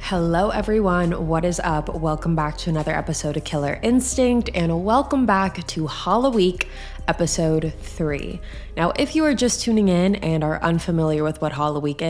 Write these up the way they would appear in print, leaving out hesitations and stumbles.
Hello everyone, what is up? Welcome back to another episode of Killer Instinct, and welcome back to HALLOWEEK episode 3. Now, if you are just tuning in and are unfamiliar with what HALLOWEEK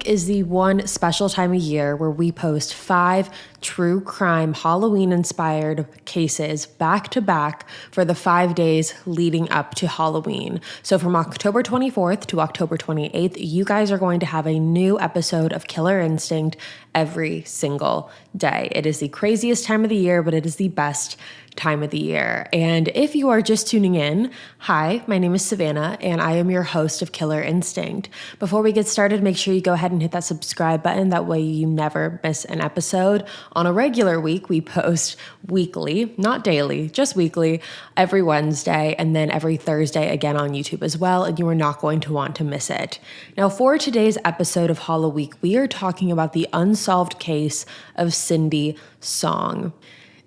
is the one special time of year where we post 5 true crime Halloween-inspired cases back to back for the 5 days leading up to Halloween. So from October 24th to October 28th, you guys are going to have a new episode of Killer Instinct every single day. It is the craziest time of the year, but it is the best time of the year. And if you are just tuning in, hi, my name is Savannah, and I am your host of Killer Instinct. Before we get started, make sure you go ahead and hit that subscribe button. That way you never miss an episode. On a regular week, we post weekly, not daily, just weekly, every Wednesday, and then every Thursday again on YouTube as well, and you are not going to want to miss it. Now, for today's episode of HALLOWEEK, we are talking about the unsolved case of Cindy Song.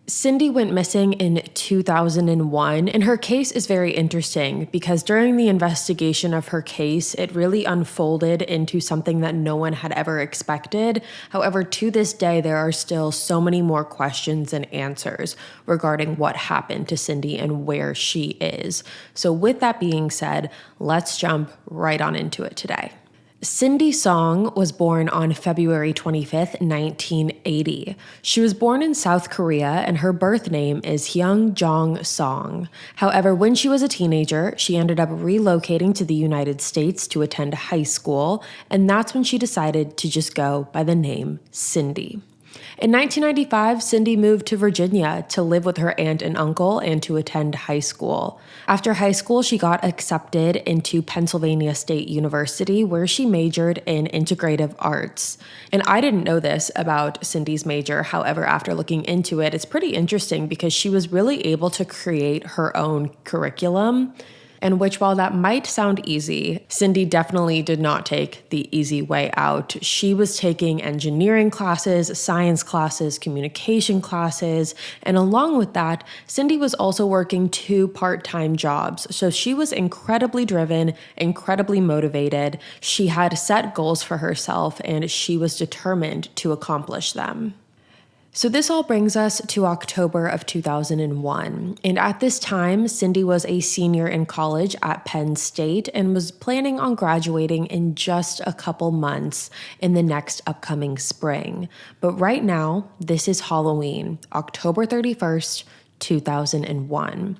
Cindy went missing in 2001, and her case is very interesting because during the investigation of her case, it really unfolded into something that no one had ever expected. However, to this day, there are still so many more questions and answers regarding what happened to Cindy and where she is. So with that being said, let's jump right on into it today. Cindy Song was born on February 25th, 1980. She was born in South Korea, and her birth name is Hyung Jong Song. However, when she was a teenager, she ended up relocating to the United States to attend high school, and that's when she decided to just go by the name Cindy. In 1995, Cindy moved to Virginia to live with her aunt and uncle and to attend high school. After high school, she got accepted into Pennsylvania State University, where she majored in integrative arts. And I didn't know this about Cindy's major. However, after looking into it, it's pretty interesting because she was really able to create her own curriculum. And which, while that might sound easy, Cindy definitely did not take the easy way out. She was taking engineering classes, science classes, communication classes, and along with that, Cindy was also working 2 part-time jobs. So she was incredibly driven, incredibly motivated. She had set goals for herself, and she was determined to accomplish them. So this all brings us to October of 2001, and at this time, Cindy was a senior in college at Penn State and was planning on graduating in just a couple months in the next upcoming spring. But right now, this is Halloween, October 31st, 2001.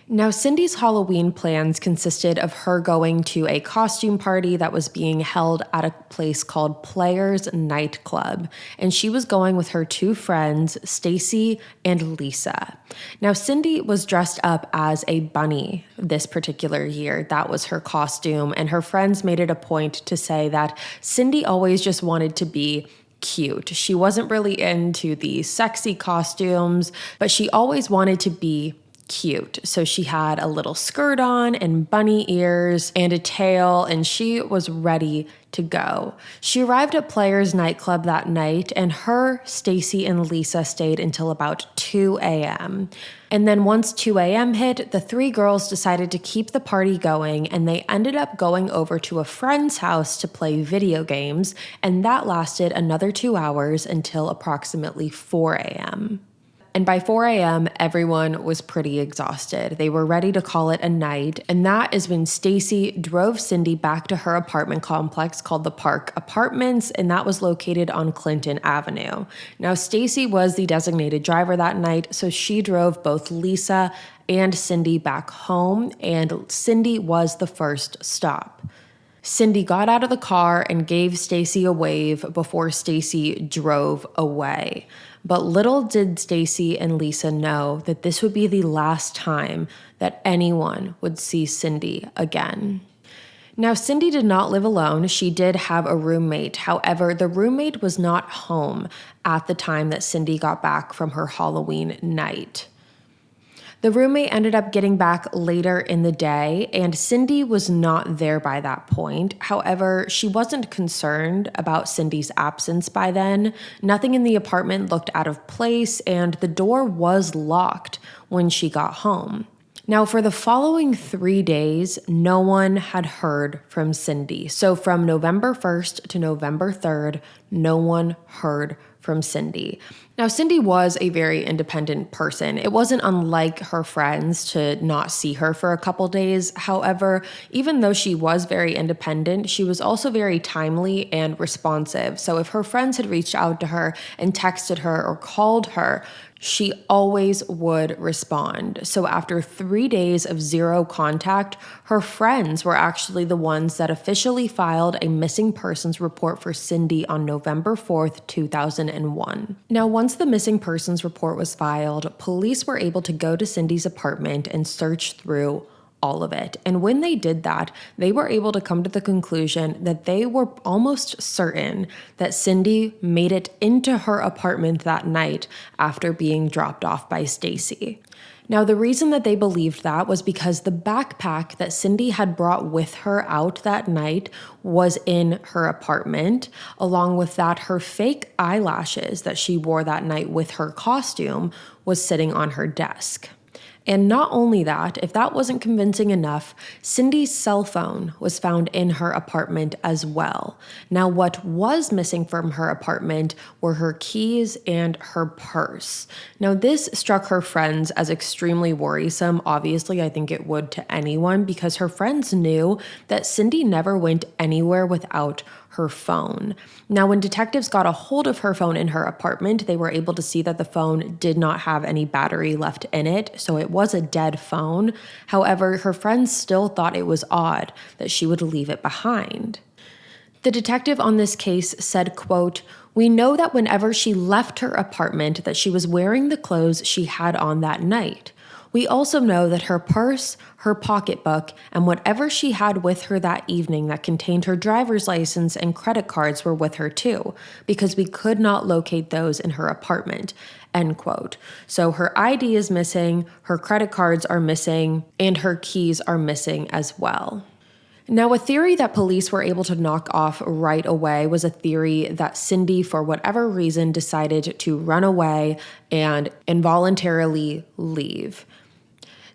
Now, Cindy's Halloween plans consisted of her going to a costume party that was being held at a place called Players Nightclub, and she was going with her 2 friends, Stacy and Lisa. Now, Cindy was dressed up as a bunny this particular year. That was her costume, and her friends made it a point to say that Cindy always just wanted to be cute. She wasn't really into the sexy costumes, but she always wanted to be cute. So she had a little skirt on and bunny ears and a tail, and she was ready to go. She arrived at Players Nightclub that night, and her, Stacy, and Lisa stayed until about 2 a.m. And then once 2 a.m. hit, the 3 girls decided to keep the party going, and they ended up going over to a friend's house to play video games, and that lasted another 2 hours until approximately 4 a.m. And by 4 a.m., everyone was pretty exhausted. They were ready to call it a night, and that is when Stacy drove Cindy back to her apartment complex called the Park Apartments, and that was located on Clinton Avenue. Now, Stacy was the designated driver that night, so she drove both Lisa and Cindy back home, and Cindy was the first stop. Cindy got out of the car and gave Stacy a wave before Stacy drove away. But little did Stacy and Lisa know that this would be the last time that anyone would see Cindy again. Now, Cindy did not live alone. She did have a roommate. However, the roommate was not home at the time that Cindy got back from her Halloween night. The roommate ended up getting back later in the day, and Cindy was not there by that point. However, she wasn't concerned about Cindy's absence by then. Nothing in the apartment looked out of place, and the door was locked when she got home. Now, for the following 3 days, no one had heard from Cindy. So from November 1st to November 3rd, no one heard from Cindy. Now, Cindy was a very independent person. It wasn't unlike her friends to not see her for a couple days. However, even though she was very independent, she was also very timely and responsive. So if her friends had reached out to her and texted her or called her, she always would respond. So after 3 days of zero contact, her friends were actually the ones that officially filed a missing persons report for Cindy on November 4th, 2001. Now, once the missing persons report was filed, police were able to go to Cindy's apartment and search through all of it. And when they did that, they were able to come to the conclusion that they were almost certain that Cindy made it into her apartment that night after being dropped off by Stacy. Now, the reason that they believed that was because the backpack that Cindy had brought with her out that night was in her apartment. Along with that, her fake eyelashes that she wore that night with her costume was sitting on her desk. And not only that, if that wasn't convincing enough, Cindy's cell phone was found in her apartment as well. Now, what was missing from her apartment were her keys and her purse. Now, this struck her friends as extremely worrisome. Obviously, I think it would to anyone because her friends knew that Cindy never went anywhere without her phone. Now, when detectives got a hold of her phone in her apartment, they were able to see that the phone did not have any battery left in it, so it was a dead phone. However, her friends still thought it was odd that she would leave it behind. The detective on this case said, quote, "We know that whenever she left her apartment that she was wearing the clothes she had on that night. We also know that her purse, her pocketbook, and whatever she had with her that evening that contained her driver's license and credit cards were with her too, because we could not locate those in her apartment." End quote. So her ID is missing, her credit cards are missing, and her keys are missing as well. Now, a theory that police were able to knock off right away was a theory that Cindy, for whatever reason, decided to run away and involuntarily leave.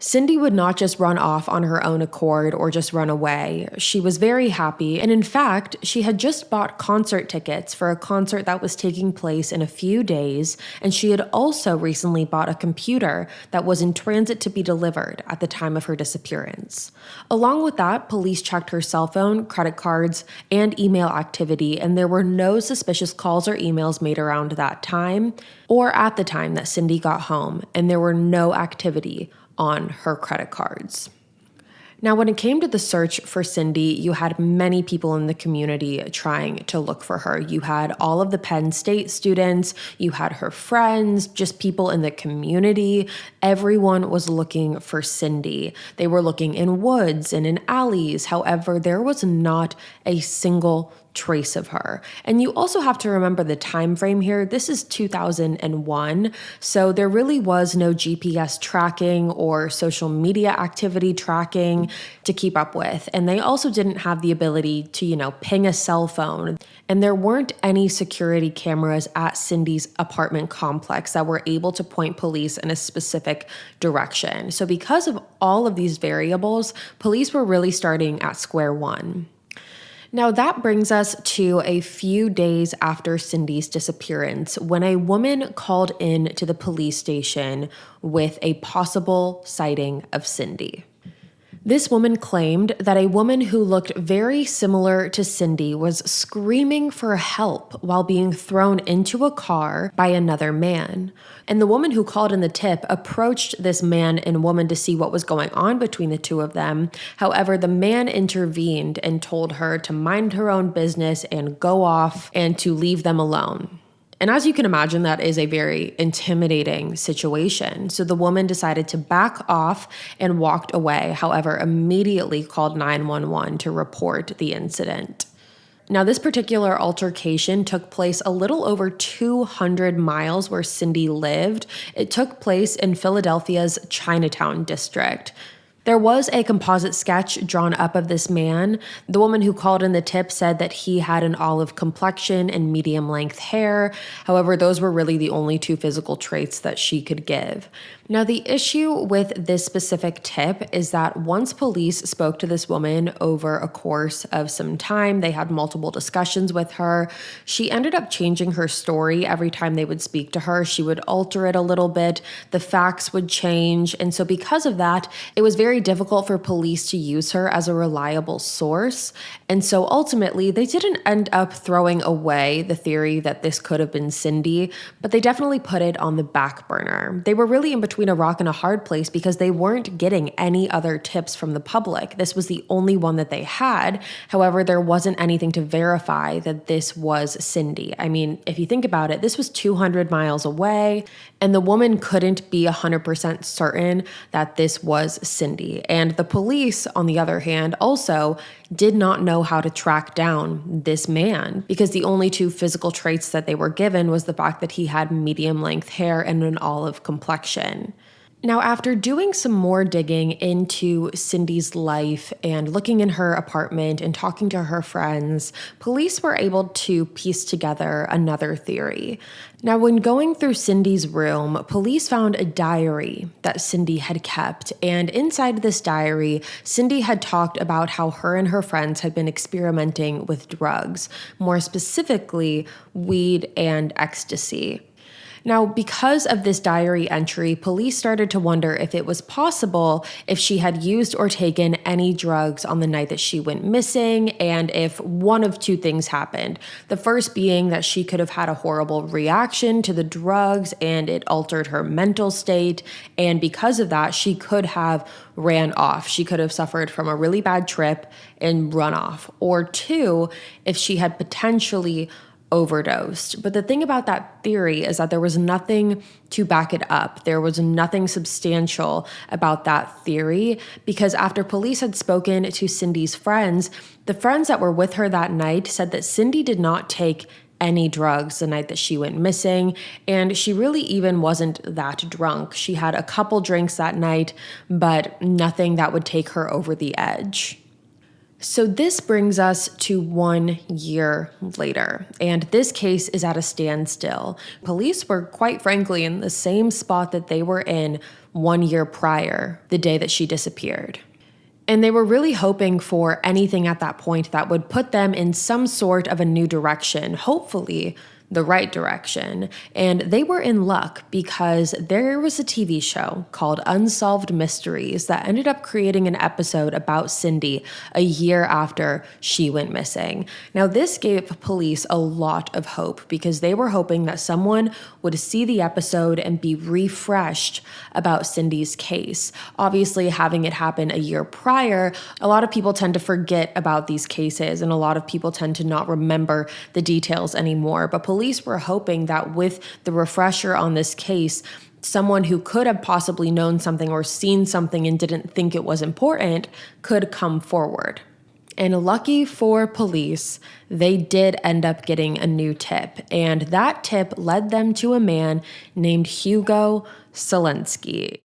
Cindy would not just run off on her own accord or just run away. She was very happy, and in fact, she had just bought concert tickets for a concert that was taking place in a few days, and she had also recently bought a computer that was in transit to be delivered at the time of her disappearance. Along with that, police checked her cell phone, credit cards, and email activity, and there were no suspicious calls or emails made around that time or at the time that Cindy got home, and there were no activity on her credit cards. Now, when it came to the search for Cindy, you had many people in the community trying to look for her. You had all of the Penn State students, you had her friends, just people in the community. Everyone was looking for Cindy. They were looking in woods and in alleys. However, there was not a single trace of her. And you also have to remember the time frame here. This is 2001, so there really was no GPS tracking or social media activity tracking to keep up with. And they also didn't have the ability to, ping a cell phone. And there weren't any security cameras at Cindy's apartment complex that were able to point police in a specific direction. So because of all of these variables, police were really starting at square one. Now that brings us to a few days after Cindy's disappearance, when a woman called in to the police station with a possible sighting of Cindy. This woman claimed that a woman who looked very similar to Cindy was screaming for help while being thrown into a car by another man. And the woman who called in the tip approached this man and woman to see what was going on between the two of them. However, the man intervened and told her to mind her own business and go off and to leave them alone. And as you can imagine, that is a very intimidating situation. So the woman decided to back off and walked away, however, immediately called 911 to report the incident. Now, this particular altercation took place a little over 200 miles where Cindy lived. It took place in Philadelphia's Chinatown district. There was a composite sketch drawn up of this man. The woman who called in the tip said that he had an olive complexion and medium length hair. However, those were really the only two physical traits that she could give. Now, the issue with this specific tip is that once police spoke to this woman over a course of some time, they had multiple discussions with her. She ended up changing her story every time they would speak to her. She would alter it a little bit. The facts would change. And so because of that, it was very difficult for police to use her as a reliable source. And so ultimately, they didn't end up throwing away the theory that this could have been Cindy, but they definitely put it on the back burner. They were really in between a rock and a hard place because they weren't getting any other tips from the public. This was the only one that they had. However, there wasn't anything to verify that this was Cindy. I mean, if you think about it, this was 200 miles away, and the woman couldn't be 100% certain that this was Cindy. And the police, on the other hand, also did not know how to track down this man because the only two physical traits that they were given was the fact that he had medium length hair and an olive complexion. Now, after doing some more digging into Cindy's life and looking in her apartment and talking to her friends, police were able to piece together another theory. Now, when going through Cindy's room, police found a diary that Cindy had kept, and inside this diary, Cindy had talked about how her and her friends had been experimenting with drugs, more specifically, weed and ecstasy. Now, because of this diary entry, police started to wonder if it was possible if she had used or taken any drugs on the night that she went missing, and if one of two things happened. The first being that she could have had a horrible reaction to the drugs and it altered her mental state, and because of that, she could have ran off. She could have suffered from a really bad trip and run off. Or two, if she had potentially overdosed. But the thing about that theory is that there was nothing to back it up. There was nothing substantial about that theory because after police had spoken to Cindy's friends, the friends that were with her that night said that Cindy did not take any drugs the night that she went missing, and she really even wasn't that drunk. She had a couple drinks that night, but nothing that would take her over the edge. So this brings us to 1 year later, and this case is at a standstill. Police were quite frankly in the same spot that they were in 1 year prior, the day that she disappeared. And they were really hoping for anything at that point that would put them in some sort of a new direction, hopefully the right direction. And they were in luck because there was a TV show called Unsolved Mysteries that ended up creating an episode about Cindy a year after she went missing. Now, this gave police a lot of hope because they were hoping that someone would see the episode and be refreshed about Cindy's case. Obviously, having it happen a year prior, a lot of people tend to forget about these cases and a lot of people tend to not remember the details anymore. But police were hoping that with the refresher on this case, someone who could have possibly known something or seen something and didn't think it was important could come forward. And lucky for police, they did end up getting a new tip. And that tip led them to a man named Hugo Selensky.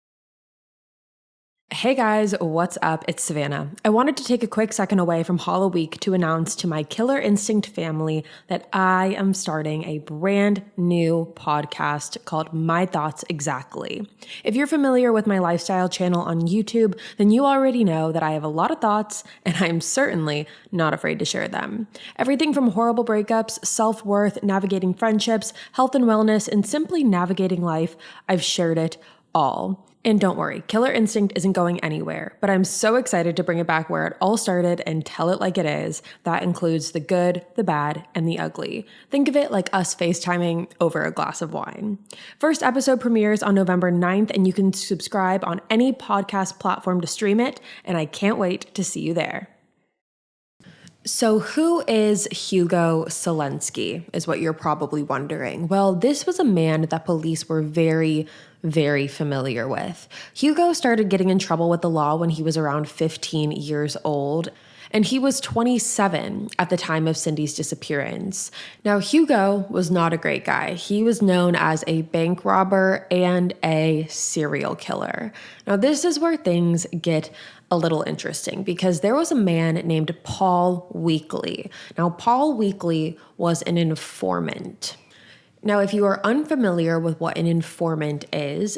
Hey guys, what's up? It's Savannah. I wanted to take a quick second away from HALLOWEEK to announce to my Killer Instinct family that I am starting a brand new podcast called My Thoughts Exactly. If you're familiar with my lifestyle channel on YouTube, then you already know that I have a lot of thoughts and I'm certainly not afraid to share them. Everything from horrible breakups, self-worth, navigating friendships, health and wellness, and simply navigating life, I've shared it all. And don't worry, Killer Instinct isn't going anywhere, but I'm so excited to bring it back where it all started and tell it like it is. That includes the good, the bad, and the ugly. Think of it like us FaceTiming over a glass of wine. First episode premieres on November 9th, and you can subscribe on any podcast platform to stream it, and I can't wait to see you there. So who is Hugo Selensky, is what you're probably wondering. Well, this was a man that police were very familiar with. Hugo started getting in trouble with the law when he was around 15 years old. and he was 27 at the time of Cindy's disappearance. Now, Hugo was not a great guy. He was known as a bank robber and a serial killer. Now, this is where things get a little interesting because there was a man named Paul Weekly. Now, Paul Weekly was an informant. Now, if you are unfamiliar with what an informant is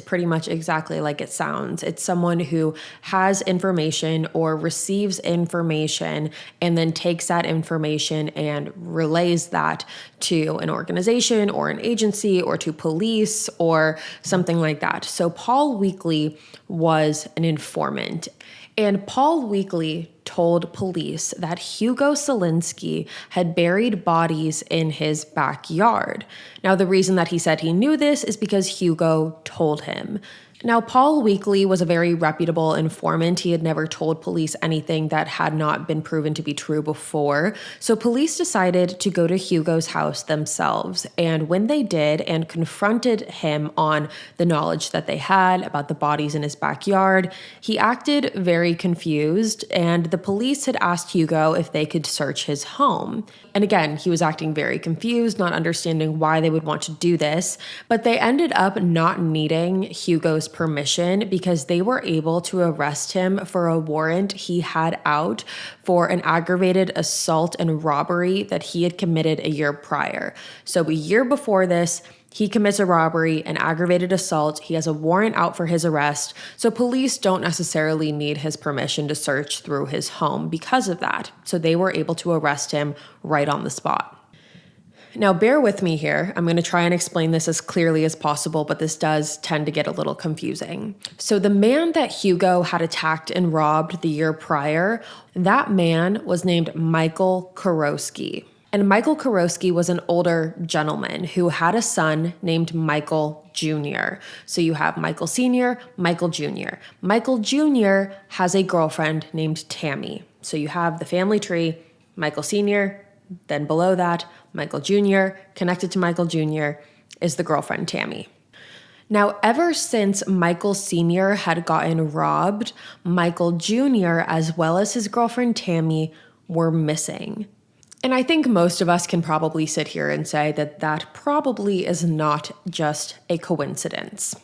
pretty much exactly like it sounds. It's someone who has information or receives information and then takes that information and relays that to an organization or an agency or to police or something like that. So Paul Weekly was an informant. And Paul Weekly told police that Hugo Selinski had buried bodies in his backyard. Now, the reason that he said he knew this is because Hugo told him. Now, Paul Weekly was a very reputable informant. He had never told police anything that had not been proven to be true before. So police decided to go to Hugo's house themselves. And when they did and confronted him on the knowledge that they had about the bodies in his backyard, he acted very confused. And the police had asked Hugo if they could search his home. And again, he was acting very confused, not understanding why they would want to do this. But they ended up not needing Hugo's permission because they were able to arrest him for a warrant he had out for an aggravated assault and robbery that he had committed a year prior. So a year before this, he commits a robbery, an aggravated assault. He has a warrant out for his arrest. So police don't necessarily need his permission to search through his home because of that. So they were able to arrest him right on the spot. Now, bear with me here. I'm going to try and explain this as clearly as possible, but this does tend to get a little confusing. So the man that Hugo had attacked and robbed the year prior, that man was named Michael Kurowski. And Michael Kurowski was an older gentleman who had a son named Michael Jr. So you have Michael Sr., Michael Jr. Michael Jr. has a girlfriend named Tammy. So you have the family tree, Michael Sr., then below that, Michael Jr., connected to Michael Jr. is the girlfriend, Tammy. Now, ever since Michael Sr. had gotten robbed, Michael Jr., as well as his girlfriend, Tammy, were missing. And I think most of us can probably sit here and say that that probably is not just a coincidence.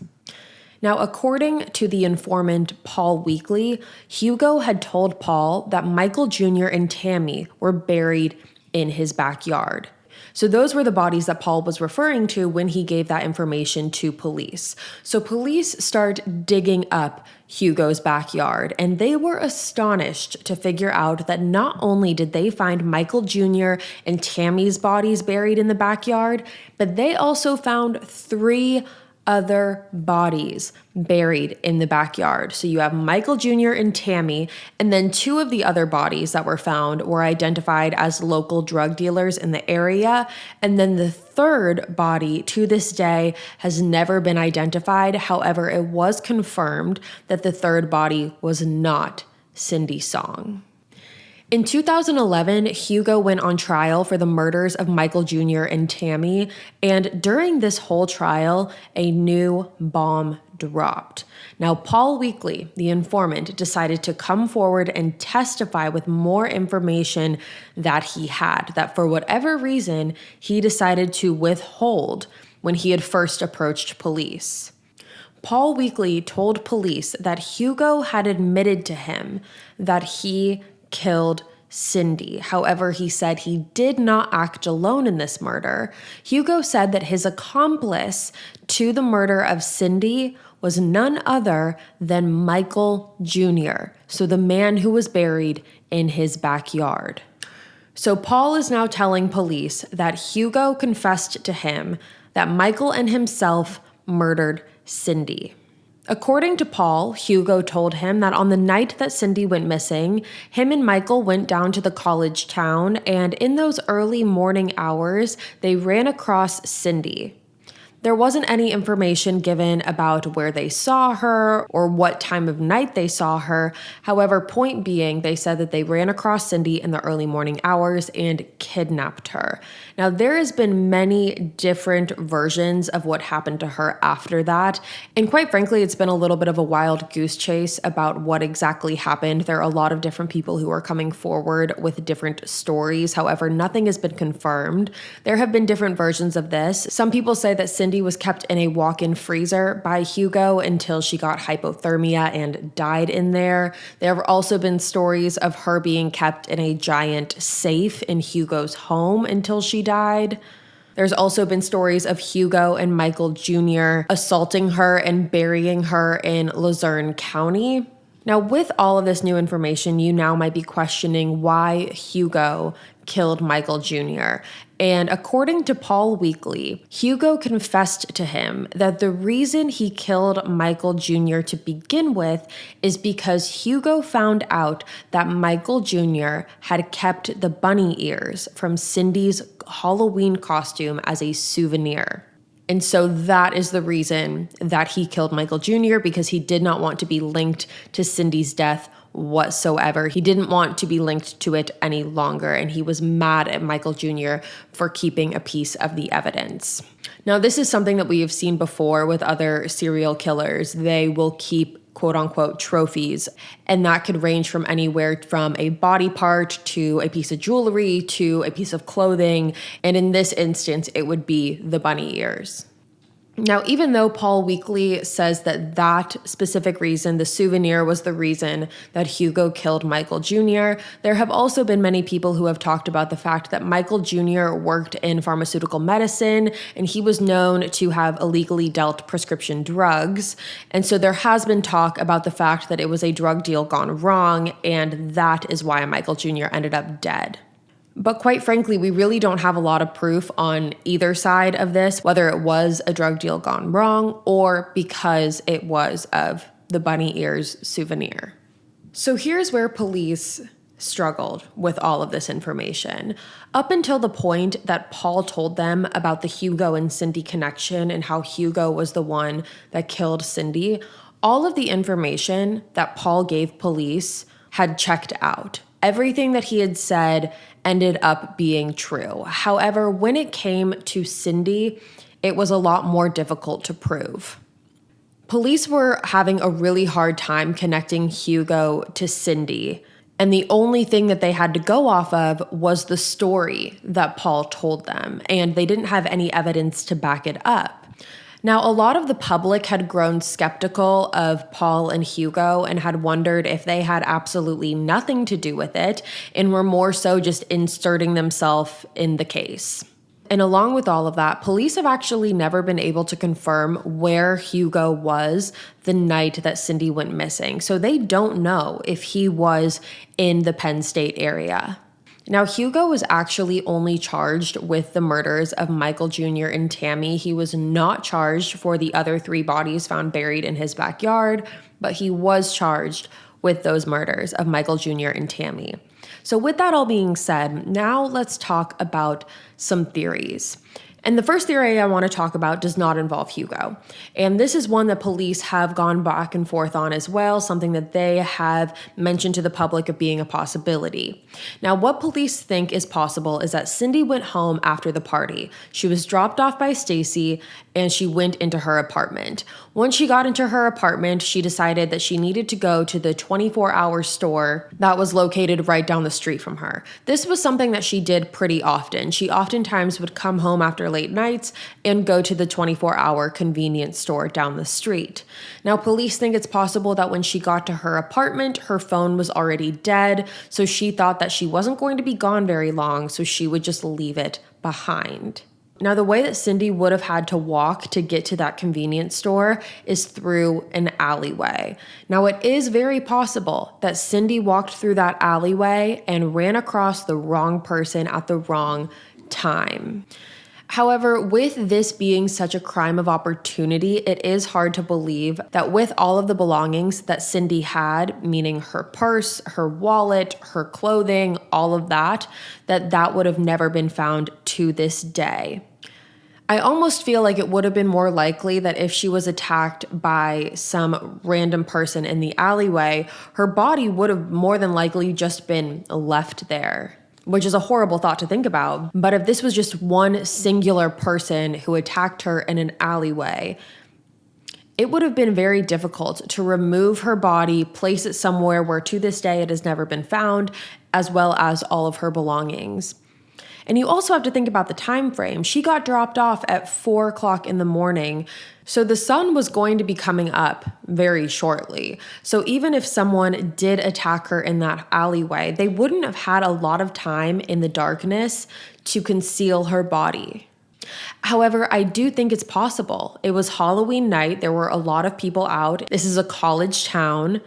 Now, according to the informant Paul Weekly, Hugo had told Paul that Michael Jr. and Tammy were buried in his backyard. So those were the bodies that Paul was referring to when he gave that information to police. So police start digging up Hugo's backyard, and they were astonished to figure out that not only did they find Michael Jr. and Tammy's bodies buried in the backyard, but they also found 3 other bodies buried in the backyard. So you have Michael Jr. and Tammy, and then 2 of the other bodies that were found were identified as local drug dealers in the area. And then the 3rd body to this day has never been identified. However, it was confirmed that the 3rd body was not Cindy Song. In 2011, Hugo went on trial for the murders of Michael Jr. and Tammy, and during this whole trial, a new bomb dropped. Now, Paul Weekly, the informant, decided to come forward and testify with more information that he had, that for whatever reason, he decided to withhold when he had first approached police. Paul Weekly told police that Hugo had admitted to him that he killed Cindy. However, he said he did not act alone in this murder. Hugo said that his accomplice to the murder of Cindy was none other than Michael Jr., so the man who was buried in his backyard. So Paul is now telling police that Hugo confessed to him that Michael and himself murdered Cindy. According to Paul, Hugo told him that on the night that Cindy went missing, him and Michael went down to the college town, and in those early morning hours, they ran across Cindy. There wasn't any information given about where they saw her or what time of night they saw her. However, point being, they said that they ran across Cindy in the early morning hours and kidnapped her. Now, there has been many different versions of what happened to her after that. And quite frankly, it's been a little bit of a wild goose chase about what exactly happened. There are a lot of different people who are coming forward with different stories. However, nothing has been confirmed. There have been different versions of this. Some people say that Cindy was kept in a walk-in freezer by Hugo until she got hypothermia and died in there. There have also been stories of her being kept in a giant safe in Hugo's home until she died. There's also been stories of Hugo and Michael Jr. assaulting her and burying her in Luzerne County. Now, with all of this new information, you now might be questioning why Hugo killed Michael Jr. And according to Paul Weekly, Hugo confessed to him that the reason he killed Michael Jr. to begin with is because Hugo found out that Michael Jr. had kept the bunny ears from Cindy's Halloween costume as a souvenir. And so that is the reason that he killed Michael Jr., because he did not want to be linked to Cindy's death whatsoever. He didn't want to be linked to it any longer, and he was mad at Michael Jr. for keeping a piece of the evidence. Now, this is something that we have seen before with other serial killers. They will keep quote unquote trophies, and that could range from anywhere from a body part to a piece of jewelry to a piece of clothing. And in this instance, it would be the bunny ears. Now, even though Paul Weekly says that that specific reason, the souvenir, was the reason that Hugo killed Michael Jr., there have also been many people who have talked about the fact that Michael Jr. worked in pharmaceutical medicine, and he was known to have illegally dealt prescription drugs. And so there has been talk about the fact that it was a drug deal gone wrong, and that is why Michael Jr. ended up dead. But quite frankly, we really don't have a lot of proof on either side of this, whether it was a drug deal gone wrong or because it was of the bunny ears souvenir. So here's where police struggled with all of this information. Up until the point that Paul told them about the Hugo and Cindy connection and how Hugo was the one that killed Cindy, all of the information that Paul gave police had checked out. Everything that he had said ended up being true. However, when it came to Cindy, it was a lot more difficult to prove. Police were having a really hard time connecting Hugo to Cindy, and the only thing that they had to go off of was the story that Paul told them, and they didn't have any evidence to back it up. Now, a lot of the public had grown skeptical of Paul and Hugo and had wondered if they had absolutely nothing to do with it and were more so just inserting themselves in the case. And along with all of that, police have actually never been able to confirm where Hugo was the night that Cindy went missing. So they don't know if he was in the Penn State area. Now, Hugo was actually only charged with the murders of Michael Jr. and Tammy. He was not charged for the other 3 bodies found buried in his backyard, but he was charged with those murders of Michael Jr. and Tammy. So with that all being said, now let's talk about some theories. And the first theory I want to talk about does not involve Hugo. And this is one that police have gone back and forth on as well, something that they have mentioned to the public of being a possibility. Now, what police think is possible is that Cindy went home after the party. She was dropped off by Stacy and she went into her apartment. Once she got into her apartment, she decided that she needed to go to the 24-hour store that was located right down the street from her. This was something that she did pretty often. She oftentimes would come home after late nights and go to the 24-hour convenience store down the street. Now, police think it's possible that when she got to her apartment, her phone was already dead, so she thought that she wasn't going to be gone very long, so she would just leave it behind. Now, the way that Cindy would have had to walk to get to that convenience store is through an alleyway. Now, it is very possible that Cindy walked through that alleyway and ran across the wrong person at the wrong time. However, with this being such a crime of opportunity, it is hard to believe that with all of the belongings that Cindy had, meaning her purse, her wallet, her clothing, all of that, that would have never been found to this day. I almost feel like it would have been more likely that if she was attacked by some random person in the alleyway, her body would have more than likely just been left there, which is a horrible thought to think about. But if this was just one singular person who attacked her in an alleyway, it would have been very difficult to remove her body, place it somewhere where to this day it has never been found, as well as all of her belongings. And you also have to think about the time frame. She got dropped off at 4 o'clock in the morning, so the sun was going to be coming up very shortly. So even if someone did attack her in that alleyway, they wouldn't have had a lot of time in the darkness to conceal her body. However, I do think it's possible. It was Halloween night. There were a lot of people out. This is a college town,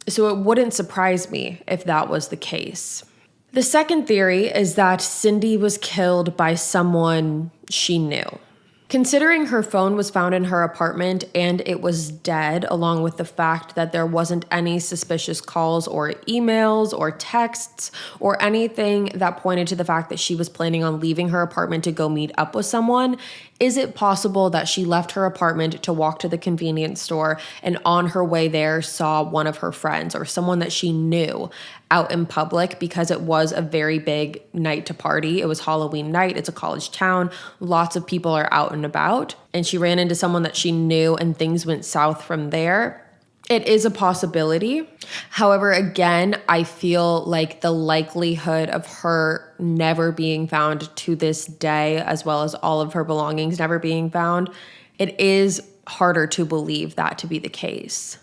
so it wouldn't surprise me if that was the case. The second theory is that Cindy was killed by someone she knew. Considering her phone was found in her apartment and it was dead, along with the fact that there wasn't any suspicious calls or emails or texts or anything that pointed to the fact that she was planning on leaving her apartment to go meet up with someone, is it possible that she left her apartment to walk to the convenience store and on her way there saw one of her friends or someone that she knew out in public, because it was a very big night to party? It was Halloween night. It's a college town. Lots of people are out and about. And she ran into someone that she knew and things went south from there. It is a possibility. However, again, I feel like the likelihood of her never being found to this day, as well as all of her belongings never being found, it is harder to believe that to be the case.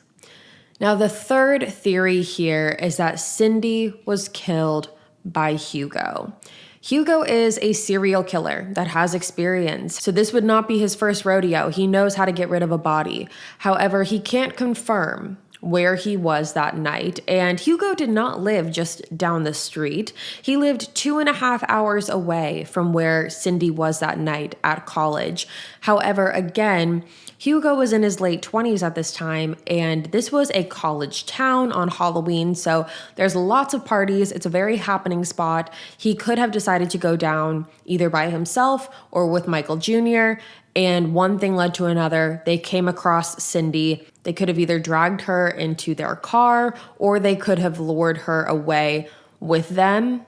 Now, the third theory here is that Cindy was killed by Hugo. Hugo is a serial killer that has experience, so this would not be his first rodeo. He knows how to get rid of a body. However, he can't confirm where he was that night, and Hugo did not live just down the street. He lived 2.5 hours away from where Cindy was that night at college. However, again, Hugo was in his late 20s at this time, and this was a college town on Halloween, so there's lots of parties. It's a very happening spot. He could have decided to go down either by himself or with Michael Jr., and one thing led to another. They came across Cindy. They could have either dragged her into their car or they could have lured her away with them.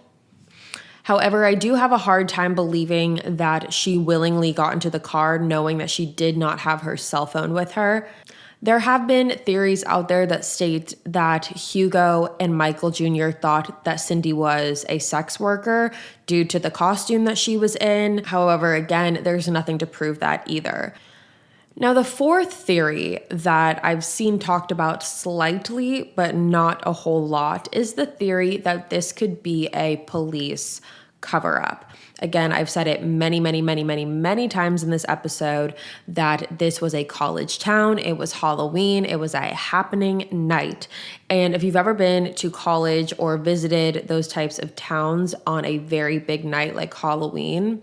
However, I do have a hard time believing that she willingly got into the car knowing that she did not have her cell phone with her. There have been theories out there that state that Hugo and Michael Jr. thought that Cindy was a sex worker due to the costume that she was in. However, again, there's nothing to prove that either. Now, the fourth theory that I've seen talked about slightly, but not a whole lot, is the theory that this could be a police cover-up. Again, I've said it many times in this episode that this was a college town. It was Halloween. It was a happening night. And if you've ever been to college or visited those types of towns on a very big night like Halloween,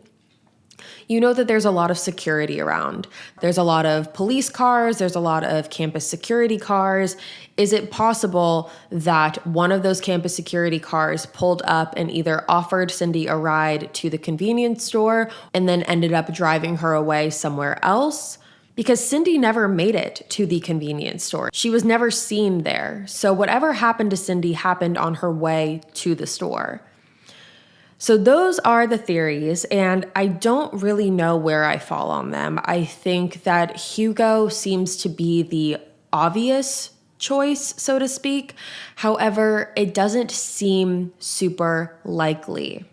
you know that there's a lot of security around. There's a lot of police cars. There's a lot of campus security cars. Is it possible that one of those campus security cars pulled up and either offered Cindy a ride to the convenience store and then ended up driving her away somewhere else? Because Cindy never made it to the convenience store. She was never seen there. So whatever happened to Cindy happened on her way to the store. So those are the theories, and I don't really know where I fall on them. I think that Hugo seems to be the obvious choice, so to speak. However, it doesn't seem super likely.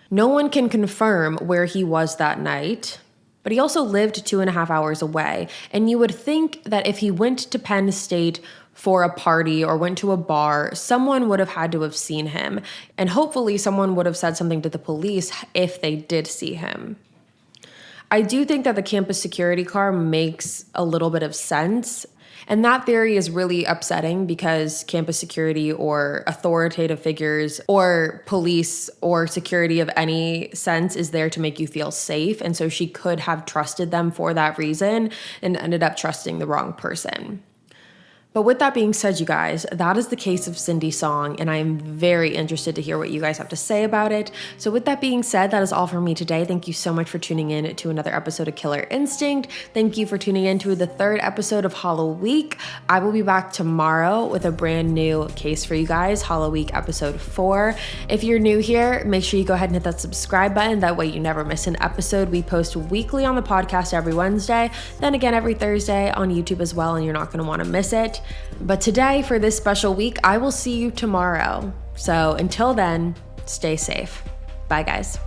No one can confirm where he was that night, but he also lived 2.5 hours away. And you would think that if he went to Penn State for a party or went to a bar, someone would have had to have seen him. And hopefully someone would have said something to the police if they did see him. I do think that the campus security car makes a little bit of sense. And that theory is really upsetting because campus security or authoritative figures or police or security of any sense is there to make you feel safe. And so she could have trusted them for that reason and ended up trusting the wrong person. But with that being said, you guys, that is the case of Cindy Song, and I am very interested to hear what you guys have to say about it. So with that being said, that is all for me today. Thank you so much for tuning in to another episode of Killer Instinct. Thank you for tuning in to the 3rd episode of HALLOWEEK. I will be back tomorrow with a brand new case for you guys, HALLOWEEK episode 4. If you're new here, make sure you go ahead and hit that subscribe button. That way you never miss an episode. We post weekly on the podcast every Wednesday, then again every Thursday on YouTube as well, and you're not going to want to miss it. But today, for this special week, I will see you tomorrow. So until then, stay safe. Bye, guys.